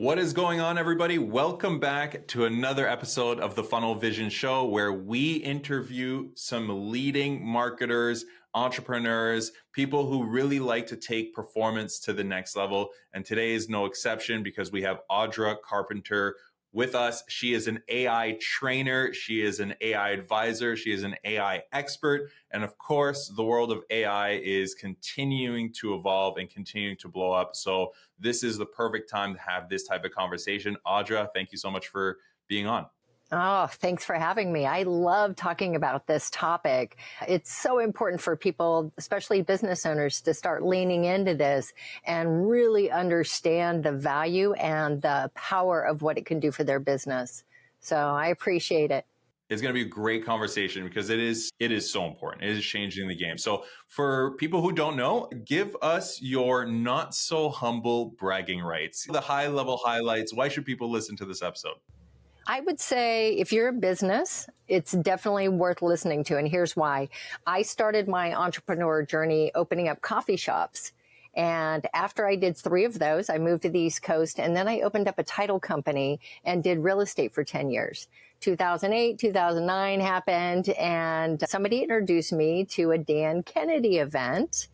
What is going on, everybody? Welcome back to another episode of the Funnel Vision Show, where we interview some leading marketers, entrepreneurs, people who really like to take performance to the next level. And today is no exception because we have Audra Carpenter with us. She is an AI trainer. She is an AI advisor. She is an AI expert. And of course, the world of AI is continuing to evolve and continuing to blow up. So this is the perfect time to have this type of conversation. Audra, thank you so much for being on. Oh, thanks for having me. I love talking about this topic. It's so important for people, especially business owners, to start leaning into this and really understand the value and the power of what it can do for their business. So I appreciate it. It's going to be a great conversation because it is so important. It is changing the game. So for people who don't know, give us your not so humble bragging rights, the high level highlights. Why should people listen to this episode? I would say if you're a business, it's definitely worth listening to. And here's why. I started my entrepreneur journey opening up coffee shops. And after I did 3 of those, I moved to the East Coast, and then I opened up a title company and did real estate for 10 years. 2008, 2009 happened, and somebody introduced me to a Dan Kennedy event.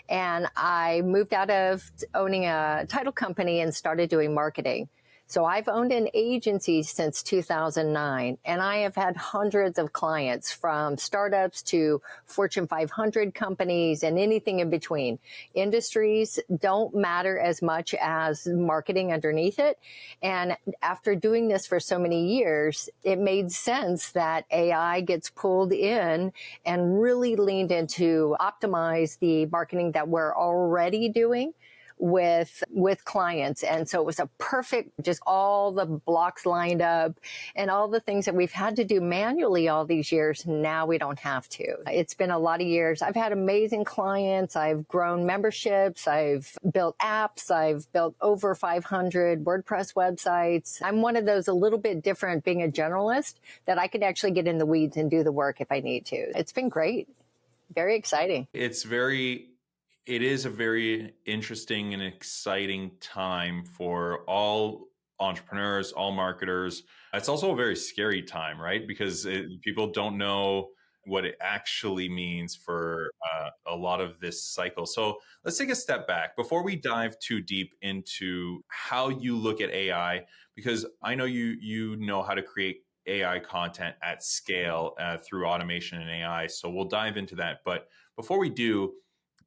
And I moved out of owning a title company and started doing marketing. So I've owned an agency since 2009, and I have had hundreds of clients from startups to Fortune 500 companies and anything in between. Industries don't matter as much as marketing underneath it. And after doing this for so many years, it made sense that AI gets pulled in and really leaned into optimize the marketing that we're already doing with clients. And so it was a perfect, just all the blocks lined up and all the things that we've had to do manually all these years. Now we don't have to. It's been a lot of years. I've had amazing clients. I've grown memberships. I've built apps. I've built over 500 WordPress websites. I'm one of those a little bit different, being a generalist, that I could actually get in the weeds and do the work if I need to. It's been great. Very exciting. It is a very interesting and exciting time for all entrepreneurs, all marketers. It's also a very scary time, right? Because people don't know what it actually means for a lot of this cycle. So let's take a step back before we dive too deep into how you look at AI, because I know you know how to create AI content at scale through automation and AI. So we'll dive into that. But before we do,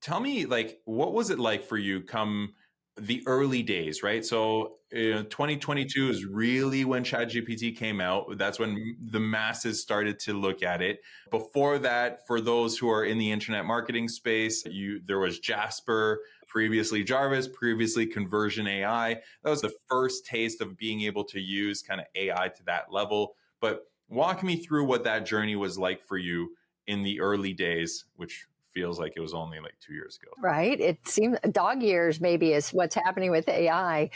tell me, what was it like for you come the early days, right? So 2022 is really when ChatGPT came out. That's when the masses started to look at it. Before that, for those who are in the internet marketing space, there was Jasper, previously Jarvis, previously Conversion AI. That was the first taste of being able to use kind of AI to that level. But walk me through what that journey was like for you in the early days, which feels like it was only like 2 years ago. Right. It seems dog years maybe is what's happening with AI.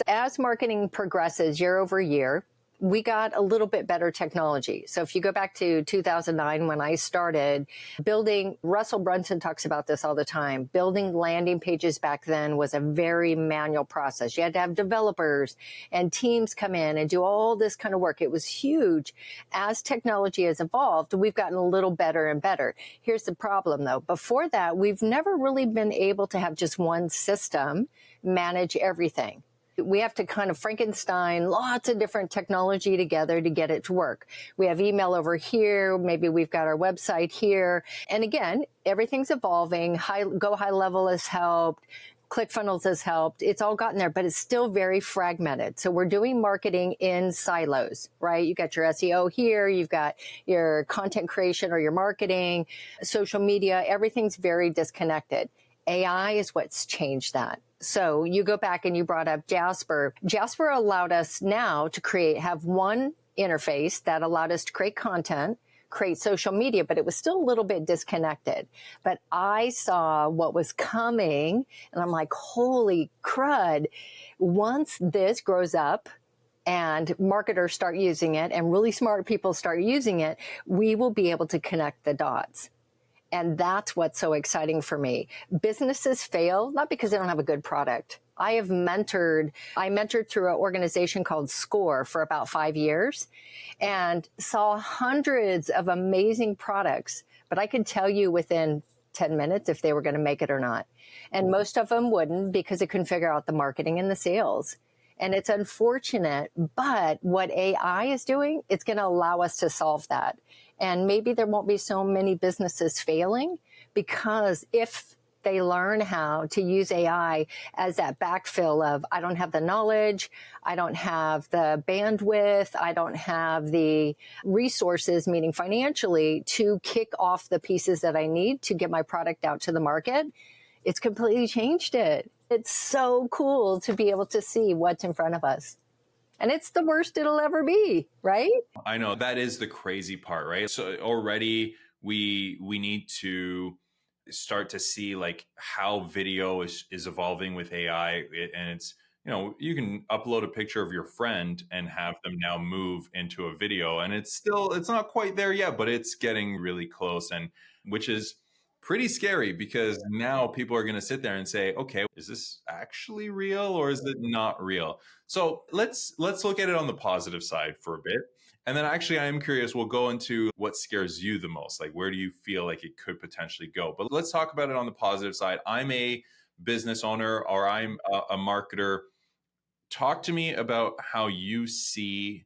As marketing progresses year over year, we got a little bit better technology. So if you go back to 2009, when I started building, Russell Brunson talks about this all the time, building landing pages back then was a very manual process. You had to have developers and teams come in and do all this kind of work. It was huge. As technology has evolved, we've gotten a little better and better. Here's the problem though. Before that, we've never really been able to have just one system manage everything. We have to kind of Frankenstein lots of different technology together to get it to work. We have email over here. Maybe we've got our website here. And again, everything's evolving. Go high level has helped. ClickFunnels has helped. It's all gotten there, but it's still very fragmented. So we're doing marketing in silos, right? You got your SEO here. You've got your content creation or your marketing, social media. Everything's very disconnected. AI is what's changed that. So you go back and you brought up Jasper. Jasper allowed us now to have one interface that allowed us to create content, create social media, but it was still a little bit disconnected. But I saw what was coming and I'm like, holy crud. Once this grows up and marketers start using it and really smart people start using it, we will be able to connect the dots. And that's what's so exciting for me. Businesses fail, not because they don't have a good product. I mentored through an organization called SCORE for about 5 years and saw hundreds of amazing products, but I could tell you within 10 minutes if they were going to make it or not. And most of them wouldn't because they couldn't figure out the marketing and the sales. And it's unfortunate, but what AI is doing, it's going to allow us to solve that. And maybe there won't be so many businesses failing because if they learn how to use AI as that backfill of, I don't have the knowledge, I don't have the bandwidth, I don't have the resources, meaning financially, to kick off the pieces that I need to get my product out to the market, it's completely changed it. It's so cool to be able to see what's in front of us. And it's the worst it'll ever be, right? I know that is the crazy part, right? So already we need to start to see like how video is evolving with AI. And it's, you can upload a picture of your friend and have them now move into a video. And it's not quite there yet, but it's getting really close. And which is pretty scary because now people are going to sit there and say, okay, is this actually real or is it not real? So let's look at it on the positive side for a bit. And then actually, I am curious, we'll go into what scares you the most. Like, where do you feel like it could potentially go? But let's talk about it on the positive side. I'm a business owner or I'm a marketer. Talk to me about how you see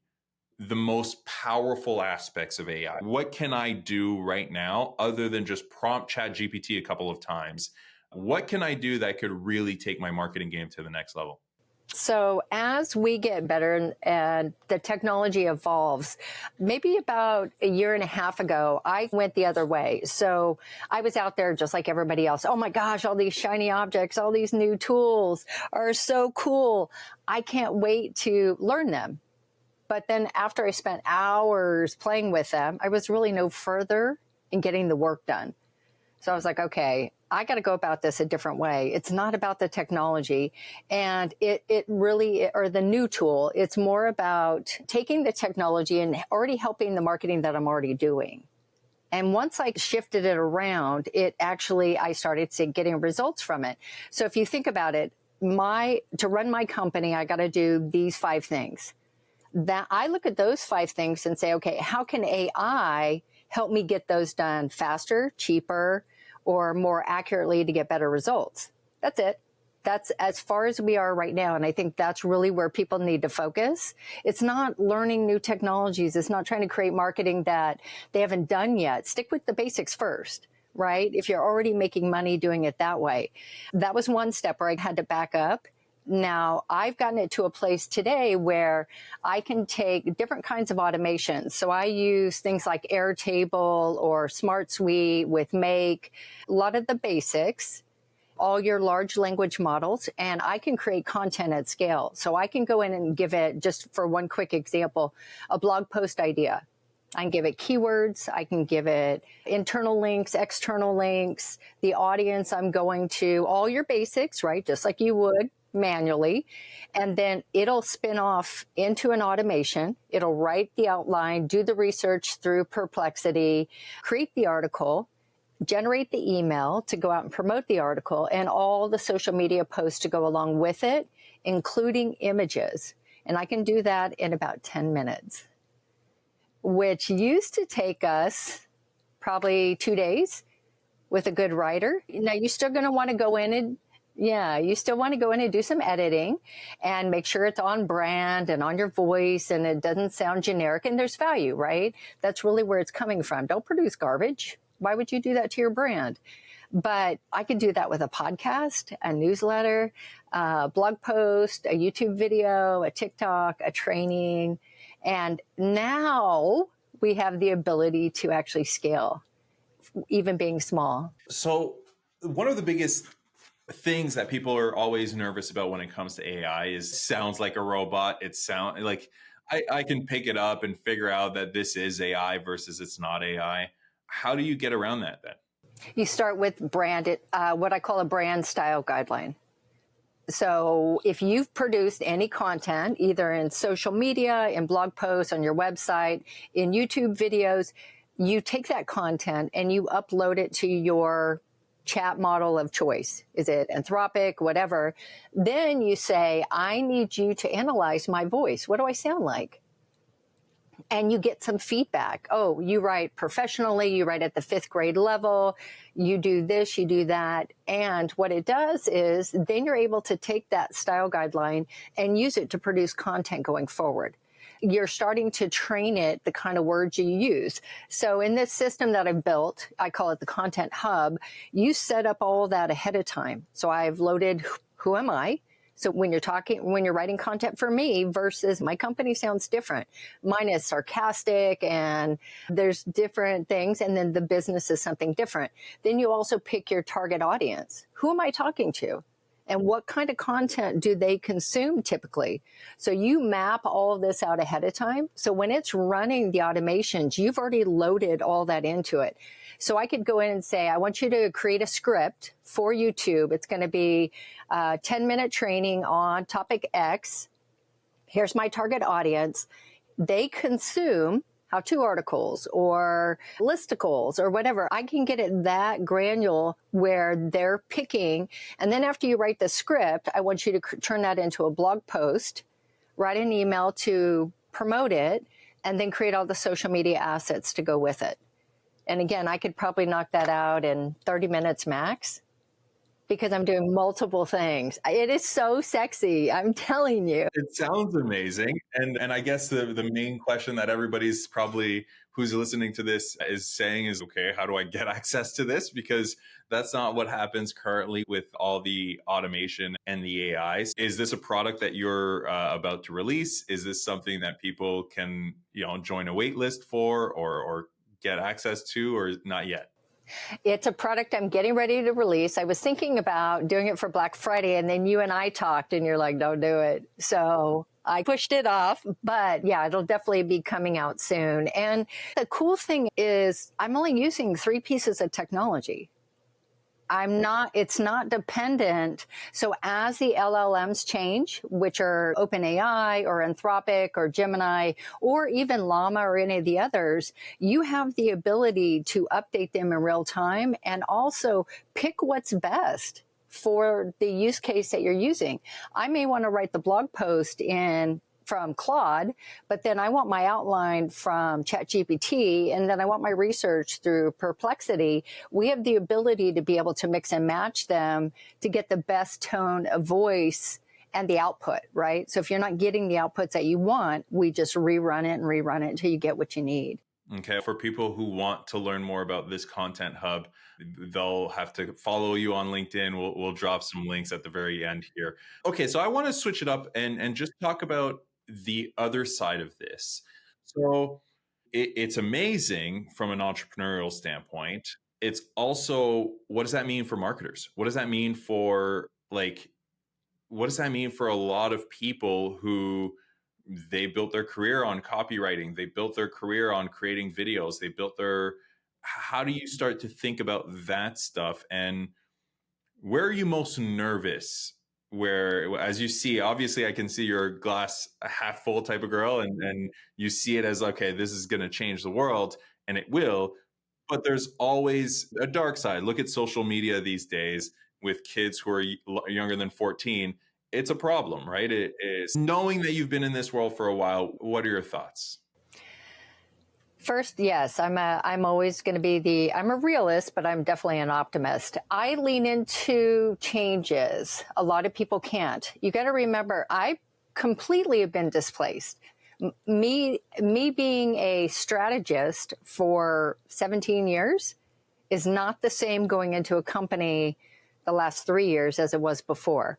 the most powerful aspects of AI. What can I do right now other than just prompt ChatGPT a couple of times? What can I do that could really take my marketing game to the next level? So as we get better and the technology evolves, maybe about a year and a half ago, I went the other way. So I was out there just like everybody else. Oh my gosh, all these shiny objects, all these new tools are so cool. I can't wait to learn them. But then after I spent hours playing with them, I was really no further in getting the work done. So I was like, okay, I got to go about this a different way. It's not about the technology and it really, or the new tool. It's more about taking the technology and already helping the marketing that I'm already doing. And once I shifted it around, I started getting results from it. So if you think about it, to run my company, I got to do these 5 things. That I look at those 5 things and say, okay, how can AI help me get those done faster, cheaper, or more accurately to get better results? That's it. That's as far as we are right now. And I think that's really where people need to focus. It's not learning new technologies. It's not trying to create marketing that they haven't done yet. Stick with the basics first, right? If you're already making money doing it that way. That was one step where I had to back up. Now, I've gotten it to a place today where I can take different kinds of automations. So I use things like Airtable or Smart Suite with Make, a lot of the basics, all your large language models, and I can create content at scale. So I can go in and give it, just for one quick example, a blog post idea. I can give it keywords. I can give it internal links, external links, the audience I'm going to, all your basics, right? Just like you would manually. And then it'll spin off into an automation. It'll write the outline, do the research through Perplexity, create the article, generate the email to go out and promote the article, and all the social media posts to go along with it, including images. And I can do that in about 10 minutes, which used to take us probably 2 days with a good writer. Now, you're still going to want to go in and you still want to go in and do some editing and make sure it's on brand and on your voice and it doesn't sound generic and there's value, right? That's really where it's coming from. Don't produce garbage. Why would you do that to your brand? But I could do that with a podcast, a newsletter, a blog post, a YouTube video, a TikTok, a training. And now we have the ability to actually scale, even being small. So one of the biggest things that people are always nervous about when it comes to AI is sounds like a robot. It sounds like I can pick it up and figure out that this is AI versus it's not AI. How do you get around that then? You start with what I call a brand style guideline. So if you've produced any content, either in social media, in blog posts, on your website, in YouTube videos, You take that content and you upload it to your chat model of choice. Is it Anthropic, whatever? Then you say, I need you to analyze my voice. What do I sound like? And you get some feedback. Oh, you write professionally, you write at the 5th grade level, you do this, you do that. And what it does is then you're able to take that style guideline and use it to produce content going forward. You're starting to train it the kind of words you use. So in this system that I've built, I call it the Content Hub, you set up all that ahead of time. So I've loaded who am I? So when you're writing content for me versus my company sounds different. Mine is sarcastic and there's different things. And then the business is something different. Then you also pick your target audience. Who am I talking to? And what kind of content do they consume typically? So you map all of this out ahead of time. So when it's running the automations, you've already loaded all that into it. So I could go in and say, I want you to create a script for YouTube. It's going to be a 10-minute training on topic X. Here's my target audience. They consume how-to articles or listicles or whatever. I can get it that granular where they're picking. And then after you write the script, I want you to turn that into a blog post, write an email to promote it, and then create all the social media assets to go with it. And again, I could probably knock that out in 30 minutes max because I'm doing multiple things. It is so sexy. I'm telling you. It sounds amazing. And I guess the main question that everybody's probably who's listening to this is saying is, okay, how do I get access to this? Because that's not what happens currently with all the automation and the AIs. Is this a product that you're about to release? Is this something that people can, join a wait list for or get access to, or not yet? It's a product I'm getting ready to release. I was thinking about doing it for Black Friday, and then you and I talked, and you're like, don't do it. So I pushed it off, but yeah, it'll definitely be coming out soon. And the cool thing is I'm only using 3 pieces of technology. It's not dependent. So as the LLMs change, which are OpenAI or Anthropic or Gemini, or even Llama or any of the others, you have the ability to update them in real time and also pick what's best for the use case that you're using. I may want to write the blog post from Claude, but then I want my outline from ChatGPT, and then I want my research through Perplexity. We have the ability to be able to mix and match them to get the best tone of voice and the output, right? So if you're not getting the outputs that you want, we just rerun it until you get what you need. Okay. For people who want to learn more about this Content Hub, they'll have to follow you on LinkedIn. We'll drop some links at the very end here. Okay. So I want to switch it up and just talk about the other side of this. So it's amazing from an entrepreneurial standpoint. It's also, what does that mean for marketers? What does that mean for what does that mean for a lot of people who they built their career on copywriting? They built their career on creating videos. How do you start to think about that stuff? And where are you most nervous? Where, as you see, obviously I can see you're a glass half full type of girl, and you see it as, okay, this is going to change the world, and it will. But there's always a dark side. Look at social media these days with kids who are younger than 14. It's a problem, right? It is. Knowing that you've been in this world for a while, what are your thoughts? First, yes, I'm always going to be I'm a realist, but I'm definitely an optimist. I lean into changes. A lot of people can't. You got to remember, I completely have been displaced. Me being a strategist for 17 years is not the same going into a company the last 3 years as it was before.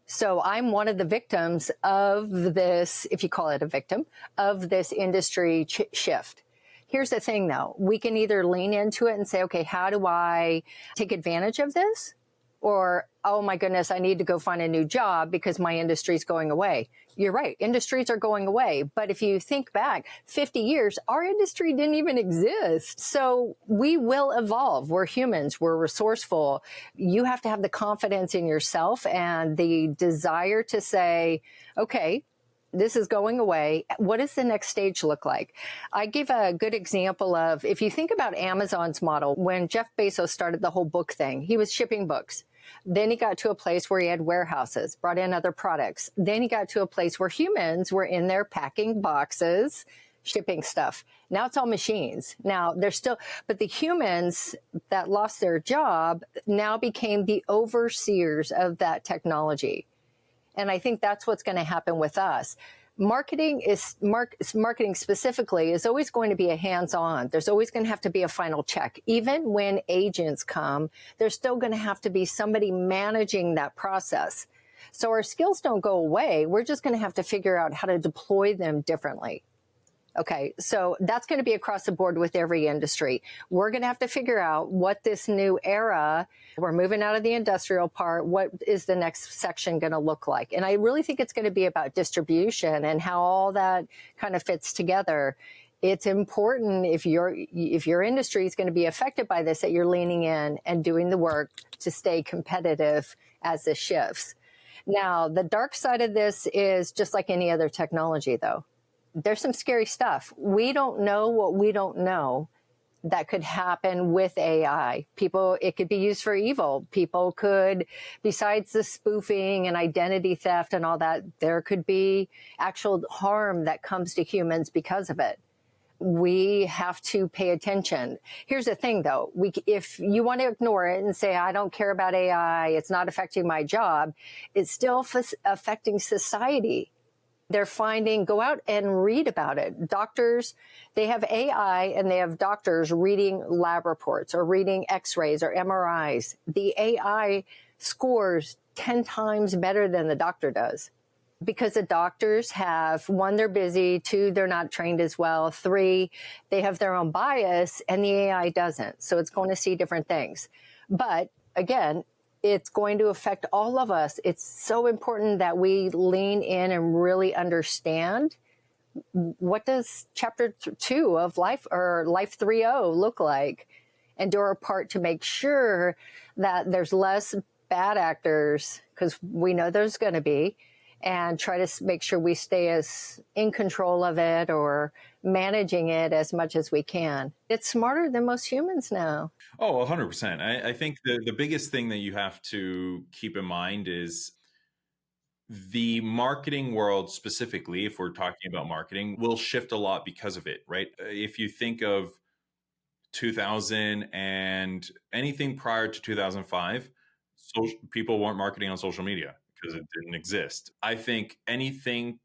So I'm one of the victims of this, if you call it a victim, of this industry shift. Here's the thing, though. We can either lean into it and say, okay, how do I take advantage of this? Or, oh my goodness, I need to go find a new job because my industry is going away. You're right. Industries are going away. But if you think back 50 years, our industry didn't even exist. So we will evolve. We're humans. We're resourceful. You have to have the confidence in yourself and the desire to say, okay, This is going away. What does the next stage look like? I give a good example of, if you think about Amazon's model, when Jeff Bezos started the whole book thing, he was shipping books. Then he got to a place where he had warehouses, brought in other products. Then he got to a place where humans were in there packing boxes, shipping stuff. Now it's all machines. Now they're still, but the humans that lost their job now became the overseers of that technology. And I think that's what's going to happen with us. Marketing specifically is always going to be a hands-on. There's always going to have to be a final check. Even when agents come, there's still going to have to be somebody managing that process. So our skills don't go away. We're just going to have to figure out how to deploy them differently. Okay, so that's going to be across the board with every industry. We're going to have to figure out what this new era, we're moving out of the industrial part, what is the next section going to look like? And I really think it's going to be about distribution and how all that kind of fits together. It's important if your industry is going to be affected by this, that you're leaning in and doing the work to stay competitive as this shifts. Now, the dark side of this is just like any other technology, though. There's some scary stuff. We don't know what we don't know that could happen with AI. It could be used for evil. People could, besides the spoofing and identity theft and all that, there could be actual harm that comes to humans because of it. We have to pay attention. Here's the thing, though. If you want to ignore it and say, I don't care about AI, it's not affecting my job, it's still affecting society. They're finding, go out and read about it. Doctors, they have AI and they have doctors reading lab reports or reading x-rays or MRIs. The AI scores 10 times better than the doctor does because the doctors have, one, they're busy, two, they're not trained as well, three, they have their own bias and the AI doesn't. So it's going to see different things. But again, it's going to affect all of us. It's so important that we lean in and really understand what does chapter 2 of life or life 3.0 look like, and do our part to make sure that there's less bad actors, because we know there's going to be, and try to make sure we stay as in control of it or managing it as much as we can. It's smarter than most humans now. Oh, 100%. I think the biggest thing that you have to keep in mind is the marketing world specifically, if we're talking about marketing, will shift a lot because of it, right? If you think of 2000 and anything prior to 2005, people weren't marketing on social media because it didn't exist. I think anything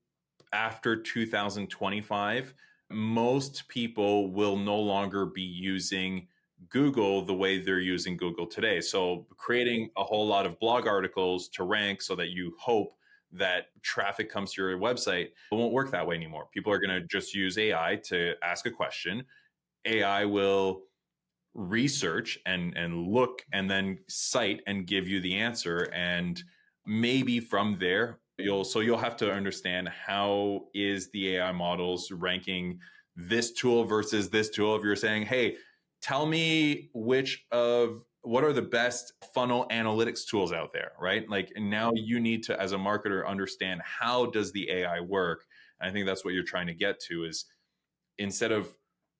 after 2025, most people will no longer be using Google the way they're using Google today. So creating a whole lot of blog articles to rank so that you hope that traffic comes to your website, it won't work that way anymore. People are going to just use AI to ask a question. AI will research and look and then cite and give you the answer. And maybe from there, you'll have to understand how is the AI models ranking this tool versus this tool. If you're saying, hey, tell me what are the best funnel analytics tools out there, right? Like now you need to, as a marketer, understand how does the AI work. And I think that's what you're trying to get to is instead of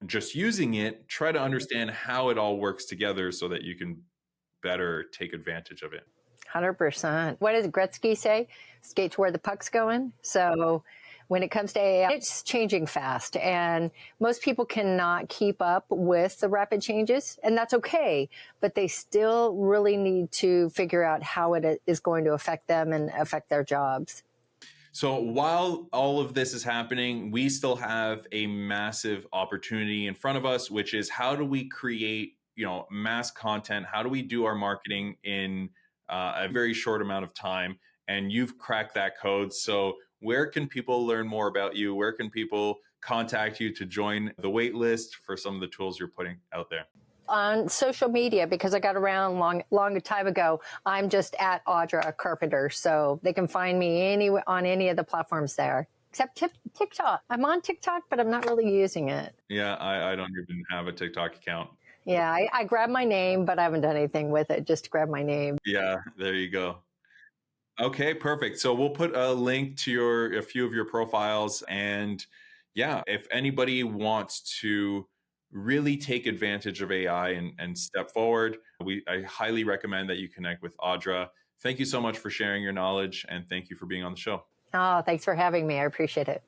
just using it, try to understand how it all works together so that you can better take advantage of it. 100%. What does Gretzky say? Skate to where the puck's going. So when it comes to AI, it's changing fast, and most people cannot keep up with the rapid changes, and that's okay, but they still really need to figure out how it is going to affect them and affect their jobs. So while all of this is happening, we still have a massive opportunity in front of us, which is how do we create, mass content? How do we do our marketing in a very short amount of time? And you've cracked that code. So where can people learn more about you? Where can people contact you to join the wait list for some of the tools you're putting out there? On social media, because I got around long time ago, I'm just at Audra Carpenter. So they can find me on any of the platforms there, except TikTok. I'm on TikTok, but I'm not really using it. Yeah, I don't even have a TikTok account. Yeah, I grabbed my name, but I haven't done anything with it, just to grab my name. Yeah, there you go. Okay, perfect. So we'll put a link to a few of your profiles. And yeah, if anybody wants to really take advantage of AI and step forward, I highly recommend that you connect with Audra. Thank you so much for sharing your knowledge and thank you for being on the show. Oh, thanks for having me. I appreciate it.